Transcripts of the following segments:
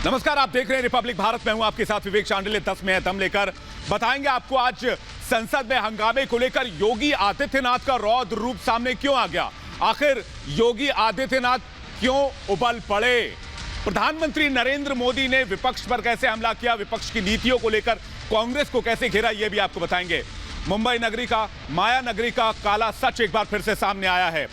नमस्कार, आप देख रहे हैं रिपब्लिक भारत में हूं आपके साथ विवेक चांडिल्य। 10 में दम लेकर बताएंगे आपको आज संसद में हंगामे को लेकर योगी आदित्यनाथ का रौद्र रूप सामने क्यों आ गया। आखिर योगी आदित्यनाथ क्यों उबल पड़े। प्रधानमंत्री नरेंद्र मोदी ने विपक्ष पर कैसे हमला किया, विपक्ष की नीतियों को लेकर कांग्रेस को कैसे घेरा, यह भी आपको बताएंगे। मुंबई नगरी का, माया नगरी का काला सच एक बार फिर से सामने आया है।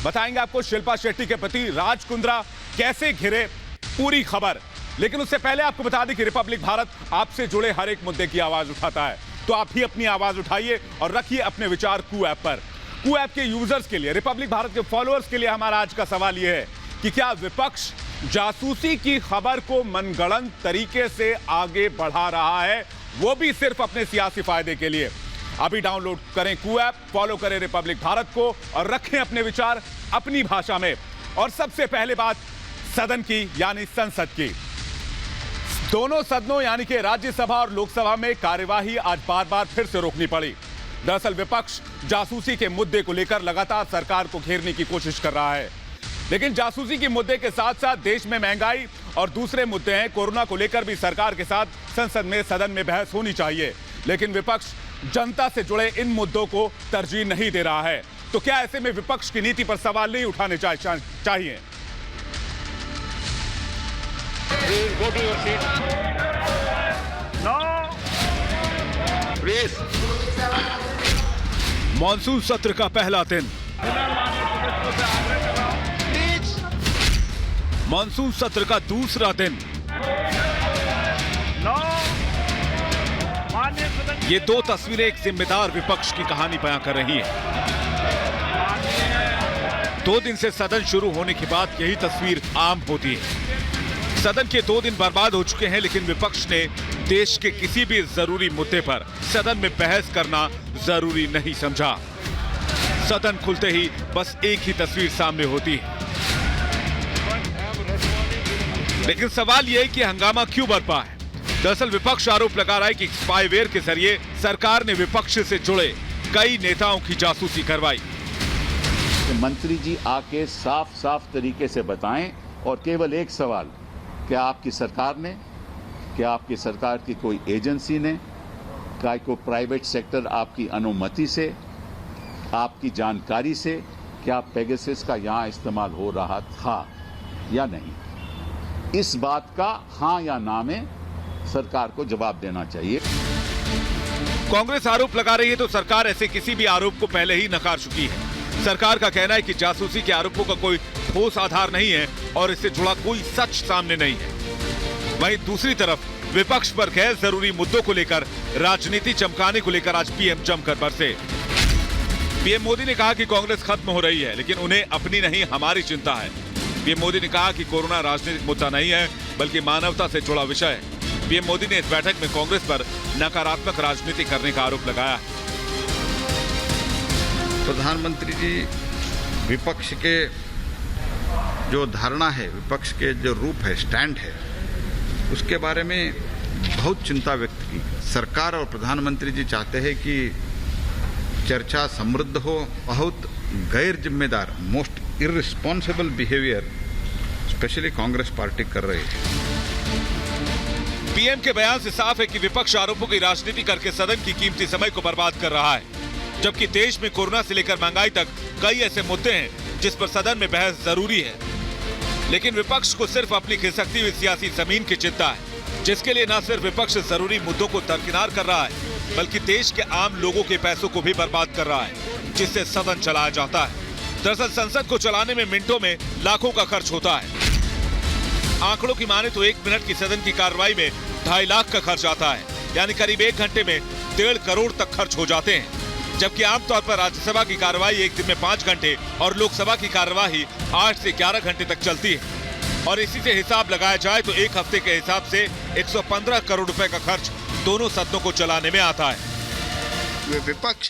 बताएंगे आपको शिल्पा शेट्टी के पति राज कुंद्रा कैसे घिरे, पूरी खबर। लेकिन उससे पहले आपको बता दें कि रिपब्लिक भारत आपसे जुड़े हर एक मुद्दे की आवाज उठाता है, तो आप भी अपनी आवाज उठाइए और रखिए अपने विचार कू ऐप पर। कू ऐप के यूजर्स के लिए, रिपब्लिक भारत के फॉलोअर्स के लिए हमारा आज का सवाल यह है कि क्या विपक्ष जासूसी की खबर को मनगढ़ंत तरीके से आगे बढ़ा रहा है, वो भी सिर्फ अपने सियासी फायदे के लिए। अभी डाउनलोड करें कू ऐप, फॉलो करें रिपब्लिक भारत को और रखें अपने विचार अपनी भाषा में। और सबसे पहले बात सदन की, यानी संसद की। दोनों सदनों यानी कि राज्यसभा और लोकसभा में कार्यवाही आज बार बार फिर से रोकनी पड़ी। दरअसल विपक्ष जासूसी के मुद्दे को लेकर लगातार सरकार को घेरने की कोशिश कर रहा है, लेकिन जासूसी के मुद्दे के साथ साथ देश में महंगाई और दूसरे मुद्दे हैं, कोरोना को लेकर भी सरकार के साथ संसद में, सदन में बहस होनी चाहिए। लेकिन विपक्ष जनता से जुड़े इन मुद्दों को तरजीह नहीं दे रहा है। तो क्या ऐसे में विपक्ष की नीति पर सवाल नहीं उठाने चाहिए? Please go to your seat. No. Please. Monsoon सत्र का पहला दिन। मॉनसून सत्र का दूसरा दिन। ये दो तस्वीरें एक जिम्मेदार विपक्ष की कहानी बयां कर रही हैं। 2 दिन से सदन शुरू होने के बाद यही तस्वीर आम होती है। सदन के 2 दिन बर्बाद हो चुके हैं, लेकिन विपक्ष ने देश के किसी भी जरूरी मुद्दे पर सदन में बहस करना जरूरी नहीं समझा। सदन खुलते ही बस एक ही तस्वीर सामने होती है। लेकिन सवाल यह है कि हंगामा क्यों बरपा है। दरअसल विपक्ष आरोप लगा रहा है कि स्पाईवेयर के जरिए सरकार ने विपक्ष से जुड़े कई नेताओं की जासूसी करवाई। मंत्री जी आके साफ साफ तरीके से बताएं, और केवल एक सवाल, क्या आपकी सरकार ने, क्या आपकी सरकार की कोई एजेंसी ने, क्या कोई प्राइवेट सेक्टर आपकी अनुमति से, आपकी जानकारी से क्या पेगासस का यहां इस्तेमाल हो रहा था या नहीं? इस बात का हां या ना में सरकार को जवाब देना चाहिए। कांग्रेस आरोप लगा रही है तो सरकार ऐसे किसी भी आरोप को पहले ही नकार चुकी है। सरकार का कहना है कि जासूसी के आरोपों का कोई ठोस आधार नहीं है और इससे जुड़ा कोई सच सामने नहीं है। वहीं दूसरी तरफ विपक्ष पर गैर जरूरी मुद्दों को लेकर राजनीति चमकाने को लेकर आज पीएम जमकर बरसे। पीएम मोदी ने कहा कि कांग्रेस खत्म हो रही है, लेकिन उन्हें अपनी नहीं हमारी चिंता है। पीएम मोदी ने कहा कि कोरोना राजनीतिक मुद्दा नहीं है, बल्कि मानवता से जुड़ा विषय है। पीएम मोदी ने इस बैठक में कांग्रेस पर नकारात्मक राजनीति करने का आरोप लगाया है। प्रधानमंत्री जी विपक्ष के जो धारणा है, विपक्ष के जो रूप है, स्टैंड है, उसके बारे में बहुत चिंता व्यक्त की। सरकार और प्रधानमंत्री जी चाहते हैं कि चर्चा समृद्ध हो। बहुत गैर जिम्मेदार, most irresponsible behaviour specially Congress party कर रही है। पीएम के बयान से साफ है कि विपक्ष आरोपों की राजनीति करके सदन की कीमती समय को बर्बाद कर रहा है, जबकि देश में कोरोना से लेकर महंगाई तक कई ऐसे मुद्दे हैं जिस पर सदन में बहस जरूरी है। लेकिन विपक्ष को सिर्फ अपनी खिसकती हुई सियासी जमीन की चिंता है, जिसके लिए न सिर्फ विपक्ष जरूरी मुद्दों को दरकिनार कर रहा है, बल्कि देश के आम लोगों के पैसों को भी बर्बाद कर रहा है, जिससे सदन चलाया जाता है। दरअसल संसद को चलाने में मिनटों में लाखों का खर्च होता है। आंकड़ों की माने तो 1 मिनट की सदन की कार्रवाई में 2.5 लाख का खर्च आता है, यानी करीब 1 घंटे में 1.5 करोड़ तक खर्च हो जाते हैं। जबकि आमतौर पर राज्यसभा की कार्यवाही एक दिन में 5 घंटे और लोकसभा की कार्यवाही 8 से 11 घंटे तक चलती है। और इसी से हिसाब लगाया जाए तो एक हफ्ते के हिसाब से 115 करोड़ रुपए का खर्च दोनों सदनों को चलाने में आता है। विपक्ष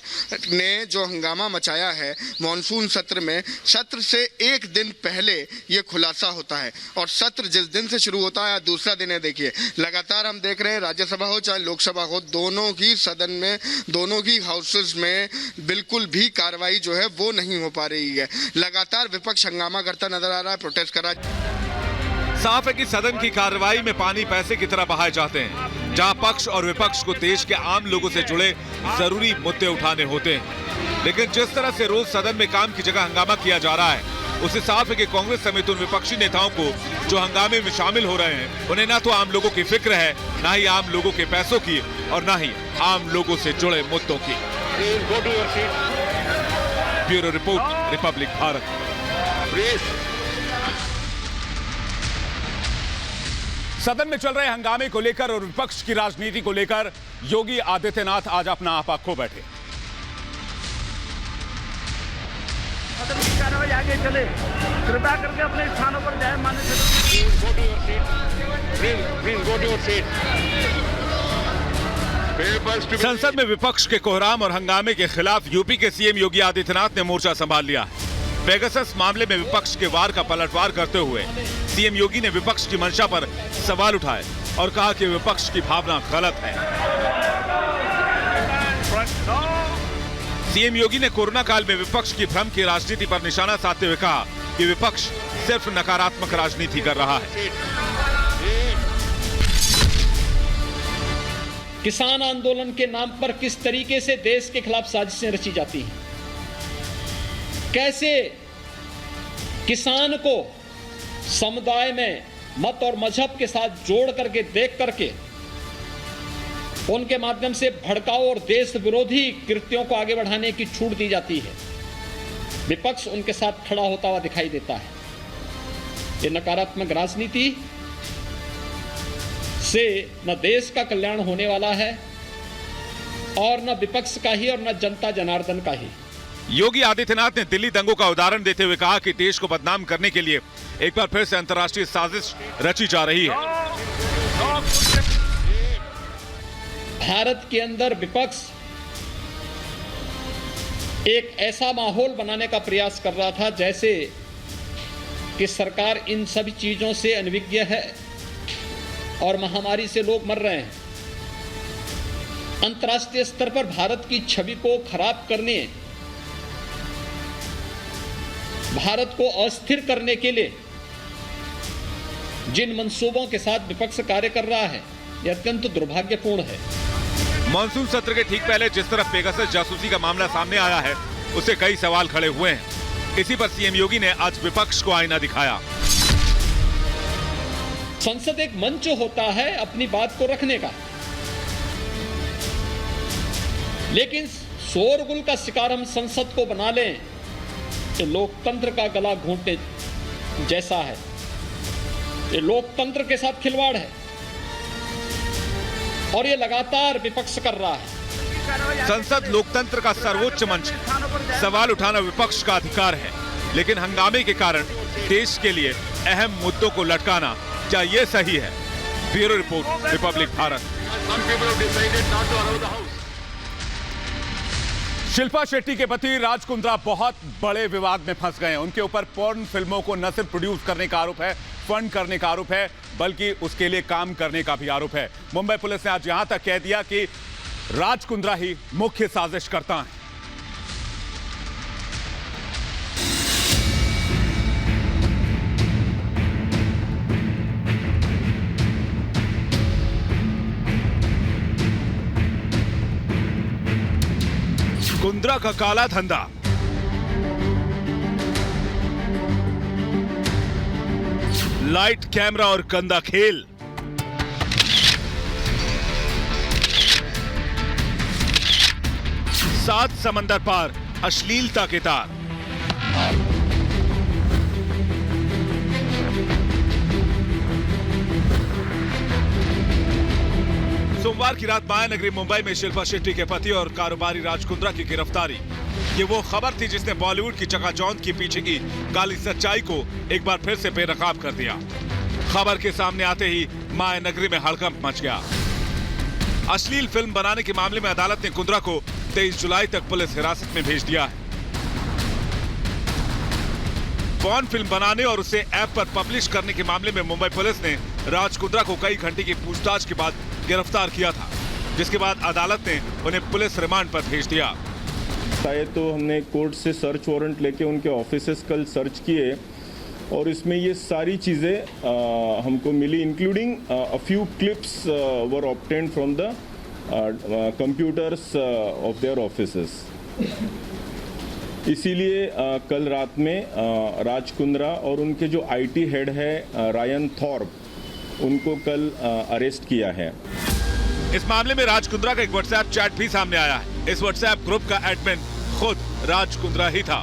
ने जो हंगामा मचाया है मॉनसून सत्र में, सत्र से 1 दिन पहले ये खुलासा होता है, और सत्र जिस दिन से शुरू होता है दूसरा दिन है। देखिए लगातार हम देख रहे हैं, राज्यसभा हो चाहे लोकसभा हो, दोनों ही सदन में, दोनों ही हाउसेस में बिल्कुल भी कार्रवाई जो है वो नहीं हो पा रही है। लगातार विपक्ष हंगामा करता नजर आ रहा है, प्रोटेस्ट कर रहा है। साफ है कि सदन की कार्रवाई में पानी पैसे की तरह बहाए जाते हैं, जहां पक्ष और विपक्ष को देश के आम लोगों से जुड़े जरूरी मुद्दे उठाने होते हैं। लेकिन जिस तरह से रोज सदन में काम की जगह हंगामा किया जा रहा है, उससे साफ है कि कांग्रेस समेत उन विपक्षी नेताओं को जो हंगामे में शामिल हो रहे हैं, उन्हें ना तो आम लोगों की फिक्र है, ना ही आम लोगों के पैसों की, और ना ही आम लोगों से जुड़े मुद्दों की। Bureau report, republic Bharat. सदन में चल रहे हंगामे को लेकर और विपक्ष की राजनीति को लेकर योगी आदित्यनाथ आज अपना आपा खो बैठे। सदन की कार्रवाई आगे चले, कृपया करके अपने स्थानों पर जाए। माननीय संसद में विपक्ष के कोहराम और हंगामे के खिलाफ यूपी के सीएम योगी आदित्यनाथ ने मोर्चा संभाल लिया है। पेगासस मामले में विपक्ष के वार का पलटवार करते हुए सीएम योगी ने विपक्ष की मंशा पर सवाल उठाए और कहा कि विपक्ष की भावना गलत है। सीएम योगी ने कोरोना काल में विपक्ष की भ्रम की राजनीति पर निशाना साधते हुए कहा कि विपक्ष सिर्फ नकारात्मक राजनीति कर रहा है। किसान आंदोलन के नाम पर किस तरीके से देश के खिलाफ साजिशें रची जाती हैं, कैसे किसान को समुदाय में मत और मजहब के साथ जोड़ करके देख करके उनके माध्यम से भड़काऊ और देश विरोधी कृत्यों को आगे बढ़ाने की छूट दी जाती है। विपक्ष उनके साथ खड़ा होता हुआ दिखाई देता है। ये नकारात्मक राजनीति से न देश का कल्याण होने वाला है और न विपक्ष का ही और न जनता जनार्दन का ही। योगी आदित्यनाथ ने दिल्ली दंगों का उदाहरण देते हुए कहा कि देश को बदनाम करने के लिए एक बार फिर से अंतर्राष्ट्रीय साजिश रची जा रही है। भारत के अंदर विपक्ष एक ऐसा माहौल बनाने का प्रयास कर रहा था जैसे कि सरकार इन सभी चीजों से अनभिज्ञ है और महामारी से लोग मर रहे हैं। अंतर्राष्ट्रीय स्तर पर भारत की छवि को खराब करने, भारत को अस्थिर करने के लिए जिन मंसूबों के साथ विपक्ष कार्य कर रहा है, यह अत्यंत दुर्भाग्यपूर्ण है। मॉनसून सत्र के ठीक पहले जिस तरह पेगासस जासूसी का मामला सामने आया है, उससे कई सवाल खड़े हुए हैं। इसी पर सीएम योगी ने आज विपक्ष को आईना दिखाया। संसद एक मंच होता है अपनी बात को रखने का, लेकिन शोरगुल का शिकार हम संसद को बना लें तो लोकतंत्र का गला घोंटने जैसा है। ये लोकतंत्र के साथ खिलवाड़ है और ये लगातार विपक्ष कर रहा है। संसद लोकतंत्र का सर्वोच्च मंच है। सवाल उठाना विपक्ष का अधिकार है, लेकिन हंगामे के कारण देश के लिए अहम मुद्दों को लटकाना क्या ये सही है? Bureau report, republic Bharat. Shilpa Shetty के पति राज कुंद्रा बहुत बड़े विवाद में फंस गए हैं। उनके ऊपर पोर्न फिल्मों को न सिर्फ प्रोड्यूस करने का आरोप है, फंड करने का आरोप है, बल्कि उसके लिए काम करने का भी आरोप है। मुंबई पुलिस ने आज यहां तक कह दिया कि राज कुंद्रा ही मुख्य साजिशकर्ता हैं। कुंद्रा का काला धंधा, लाइट, कैमरा और गंदा खेल, सात समंदर पार अश्लीलता के तार। सोमवार की रात माया नगरी मुंबई में शिल्पा शेट्टी के पति और कारोबारी राज कुंद्रा की गिरफ्तारी, ये वो खबर थी जिसने बॉलीवुड की चकाचौंध की पीछे की काली सच्चाई को एक बार फिर से बेनकाब कर दिया। खबर के सामने आते ही माया नगरी में हड़कंप मच गया। अश्लील फिल्म बनाने के मामले में अदालत ने कुंद्रा को 23 जुलाई तक पुलिस हिरासत में भेज दिया है। पॉर्न फिल्म बनाने और उसे ऐप पर पब्लिश करने के मामले में मुंबई पुलिस ने राज कुंद्रा को कई घंटे की पूछताछ के बाद गिरफ्तार किया था, जिसके बाद अदालत ने उन्हें पुलिस रिमांड पर भेज दिया। तो हमने कोर्ट से सर्च वारंट लेके उनके ऑफिसेस कल सर्च किए और इसमें ये सारी चीज़ें हमको मिली, including a few clips were obtained from the computers of their offices. इसीलिए कल रात में राज कुंद्रा और उनके जो आईटी हेड है रायन थॉर्प, उनको कल अरेस्ट किया है। इस मामले में राज कुंद्रा का एक व्हाट्सएप चैट भी सामने आया है। इस व्हाट्सएप ग्रुप का एडमिन खुद राज कुंद्रा ही था।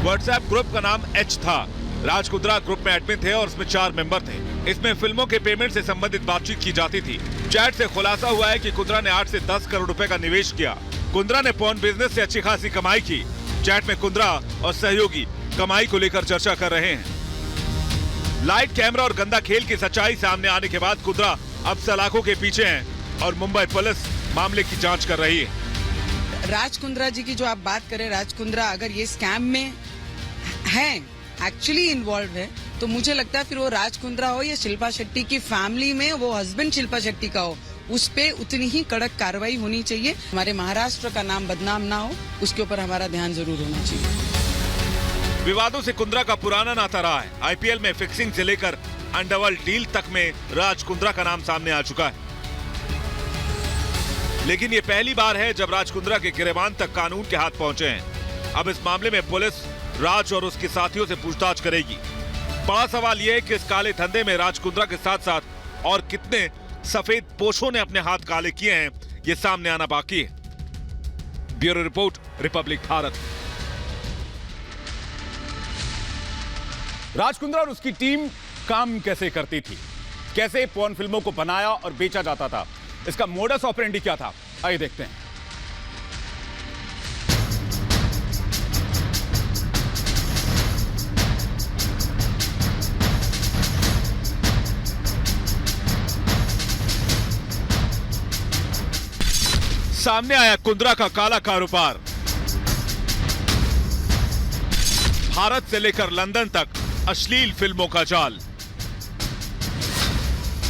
व्हाट्सएप ग्रुप का नाम एच था। राज कुंद्रा ग्रुप में एडमिन थे और उसमें 4 मेंबर थे। इसमें फिल्मों के पेमेंट से संबंधित बातचीत की जाती थी। चैट से खुलासा हुआ है कि कुंद्रा ने 8 से 10 करोड़ रुपए का निवेश किया। कुंद्रा ने पॉर्न बिजनेस से अच्छी खासी कमाई की। चैट में कुंद्रा और सहयोगी कमाई को लेकर चर्चा कर रहे हैं। लाइट, कैमरा और गंदा खेल की सच्चाई सामने आने के बाद कुंद्रा अब सलाखों के पीछे हैं और मुंबई पुलिस मामले की जांच कर रही है। राज कुंद्रा जी की जो आप बात करें, राज कुंद्रा अगर ये स्कैम में हैं, एक्चुअली इन्वॉल्व है, तो मुझे लगता है फिर वो राज कुंद्रा हो या शिल्पा शेट्टी की फैमिली में वो हस्बैंड शिल्पा शेट्टी का हो, उस पे उतनी ही कड़क कार्रवाई होनी चाहिए। हमारे महाराष्ट्र का नाम बदनाम ना हो, उसके ऊपर हमारा ध्यान जरूर होना चाहिए। विवादों से कुंद्रा का पुराना नाता रहा है। आईपीएल में फिक्सिंग से लेकर अंडरवर्ल्ड डील तक में राज कुंद्रा का नाम सामने आ चुका है। लेकिन ये पहली बार है जब राज कुंद्रा के गिरेबान तक कानून के हाथ पहुंचे हैं। अब इस मामले में पुलिस राज और उसके साथियों से पूछताछ करेगी। बड़ा सवाल यह है कि इस काले धंधे में राज कुंद्रा के साथ साथ और कितने सफेद पोशों ने अपने हाथ काले किए हैं, ये सामने आना बाकी है। Bureau report, republic Bharat. Raj Kundra और उसकी टीम काम कैसे करती थी, कैसे पॉर्न फिल्मों को बनाया और बेचा जाता था, इसका मोडस ऑपरेंडी क्या था, आइए देखते हैं। सामने आया कुंद्रा का काला कारोबार। भारत से लेकर लंदन तक अश्लील फिल्मों का जाल।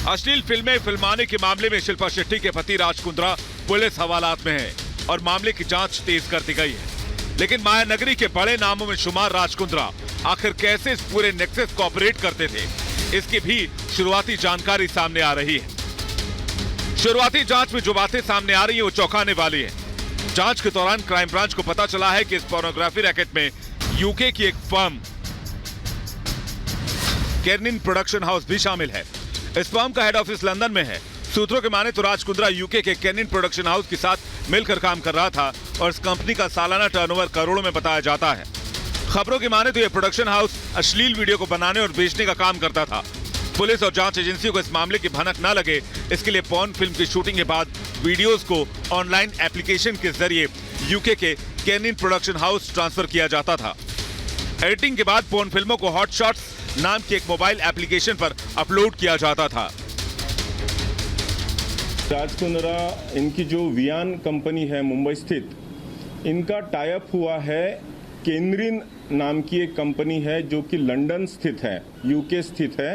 अश्लील फिल्में फिल्माने के मामले में शिल्पा शेट्टी के पति राज कुंद्रा पुलिस हवालात में है और मामले की जांच तेज कर दी गई है। लेकिन मायानगरी के बड़े नामों में शुमार राज कुंद्रा आखिर कैसे इस पूरे नेक्सस को ऑपरेट करते थे, इसकी भी शुरुआती जानकारी सामने आ रही है। शुरुआती जांच में जो बातें सामने आ रही है वो चौंकाने वाली है। जांच के दौरान क्राइम ब्रांच को पता चला है कि इस पोर्नोग्राफी रैकेट में यूके की एक फर्म केर्निन प्रोडक्शन हाउस भी शामिल है। इस फर्म का हेड ऑफिस लंदन में है। सूत्रों के माने तो राज कुंद्रा यूके के केर्निन प्रोडक्शन हाउस के साथ मिलकर काम कर रहा था और इस कंपनी का सालाना टर्नओवर करोड़ों में बताया जाता है। खबरों के माने तो यह प्रोडक्शन हाउस अश्लील वीडियो को बनाने और बेचने का काम करता था। पुलिस और जांच एजेंसियों को इस मामले की भनक न लगे, इसके लिए पॉर्न फिल्म की शूटिंग के बाद वीडियोस को ऑनलाइन एप्लीकेशन के जरिए यूके के केर्निन प्रोडक्शन हाउस ट्रांसफर किया जाता था। एडिटिंग के बाद पॉर्न फिल्मों को हॉट शॉट्स नाम की एक मोबाइल एप्लीकेशन पर अपलोड किया जाता था। राज कुंद्रा, इनकी जो वियान कंपनी है मुंबई स्थित, इनका टाई अप हुआ है केंद्रीन नाम की एक कंपनी है जो कि लंदन स्थित है, यूके स्थित है।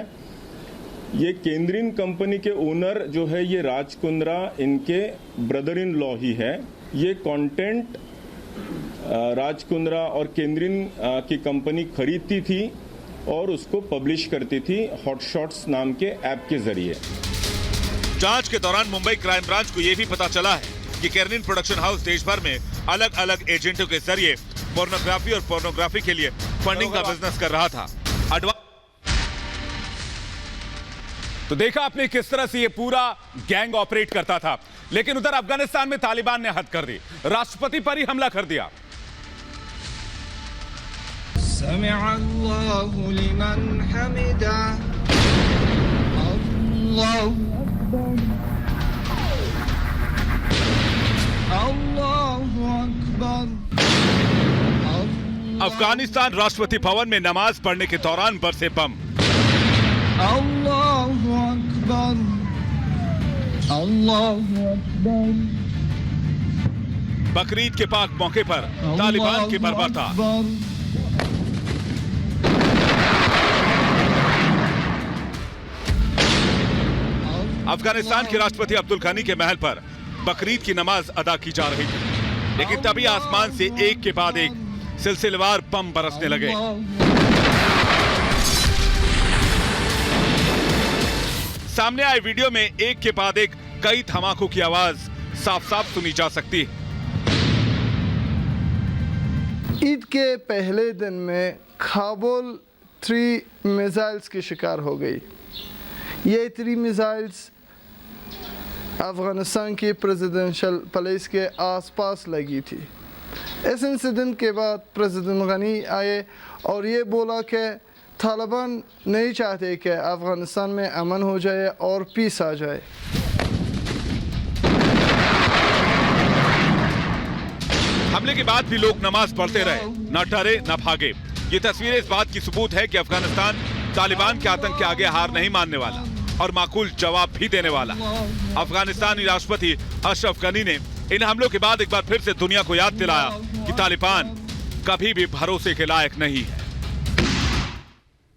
ये केंद्रीन कंपनी के ओनर जो है ये राज कुंद्रा इनके ब्रदर इन लॉ ही है। ये कंटेंट राज कुंद्रा और केंद्रीन की कंपनी खरीदती थी और उसको पब्लिश करती थी हॉट शॉट्स नाम के ऐप के जरिए। जांच के दौरान मुंबई क्राइम ब्रांच को यह भी पता चला है कि केर्निन प्रोडक्शन हाउस देश भर में अलग अलग एजेंटों के जरिए पोर्नोग्राफी और पोर्नोग्राफी के लिए फंडिंग का बिजनेस कर रहा था। तो देखा आपने किस तरह से ये पूरा गैंग ऑपरेट करता था। लेकिन उधर अफगानिस्तान में तालिबान ने हद कर दी, राष्ट्रपति पर ही हमला कर दिया। समिअल्लाहु लिमन हमिदा, अल्लाहु अकबर। अफगानिस्तान राष्ट्रपति भवन में नमाज पढ़ने के दौरान बरसे बम। अल्लाहु अकबर, अल्लाहु अकबर। बकरीद के पाक मौके पर तालिबान की बर्बरता। अफगानिस्तान के राष्ट्रपति अब्दुल गनी के महल पर बकरीद की नमाज अदा की जा रही थी, लेकिन तभी आसमान से एक के बाद एक सिलसिलेवार बम बरसने लगे। सामने आए वीडियो में एक के बाद एक कई धमाकों की आवाज साफ साफ सुनी जा सकती है। ईद के पहले दिन में काबुल 3 मिसाइल्स की शिकार हो गई। ये 3 मिसाइल्स अफगानिस्तान की प्रेसिडेंशियल पैलेस के आसपास लगी थी। इस इंसिडेंट के बाद प्रेसिडेंट गनी आए और ये बोला कि तालिबान नहीं चाहते कि अफगानिस्तान में अमन हो जाए और पीस आ जाए। हमले के बाद भी लोग नमाज पढ़ते रहे, न डरे न भागे। ये तस्वीरें इस बात की सबूत है कि अफगानिस्तान तालिबान के आतंक के आगे हार नहीं मानने वाला और माकूल जवाब भी देने वाला। अफगानिस्तानी राष्ट्रपति अशरफ गनी ने इन हमलों के बाद एक बार फिर से दुनिया को याद दिलाया कि तालिबान कभी भी भरोसे के लायक नहीं है।